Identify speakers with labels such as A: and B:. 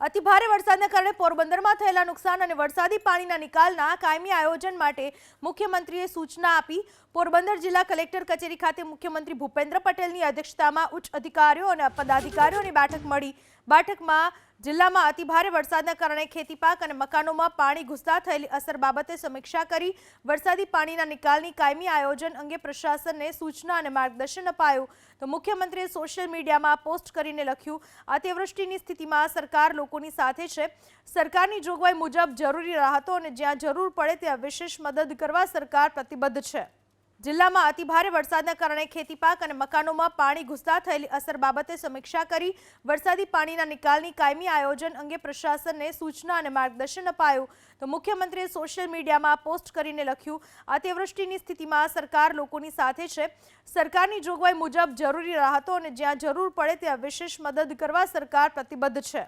A: અતિભારે વરસાદના કારણે પોરબંદરમાં થયેલા નુકસાન અને વરસાદી પાણીના નિકાલના કાયમી આયોજન માટે મુખ્યમંત્રીએ સૂચના આપી। પોરબંદર જિલ્લા કલેક્ટર કચેરી ખાતે મુખ્યમંત્રી ભૂપેન્દ્ર પટેલની અધ્યક્ષતામાં ઉચ્ચ અધિકારીઓ અને પદાધિકારીઓની બેઠક મળી। બેઠકમાં જિલ્લામાં અતિભારે વરસાદના કારણે ખેતીપાક અને મકાનોમાં પાણી ઘૂસતા થયેલી અસર બાબતે સમીક્ષા કરી વરસાદી પાણીના નિકાલની કાયમી આયોજન અંગે પ્રશાસનને સૂચના અને માર્ગદર્શન અપાયું। તો મુખ્યમંત્રીએ સોશિયલ મીડિયામાં પોસ્ટ કરીને લખ્યું, અતિવૃષ્ટિની સ્થિતિમાં સરકાર લોકોની સાથે છે। સરકારની જોગવાઈ મુજબ જરૂરી રાહતો અને જ્યાં જરૂર પડે ત્યાં વિશેષ મદદ કરવા સરકાર પ્રતિબદ્ધ છે। જિલ્લામાં અતિભારે વરસાદના કારણે ખેતીપાક અને મકાનોમાં પાણી ઘૂસતા થયેલી અસર બાબતે સમીક્ષા કરી વરસાદી પાણીના નિકાલની કાયમી આયોજન અંગે પ્રશાસનને સૂચના અને માર્ગદર્શન અપાયું। તો મુખ્યમંત્રીએ સોશિયલ મીડિયામાં પોસ્ટ કરીને લખ્યું, અતિવૃષ્ટિની સ્થિતિમાં સરકાર લોકોની સાથે છે। સરકારની જોગવાઈ મુજબ જરૂરી રાહતો અને જ્યાં જરૂર પડે ત્યાં વિશેષ મદદ કરવા સરકાર પ્રતિબદ્ધ છે।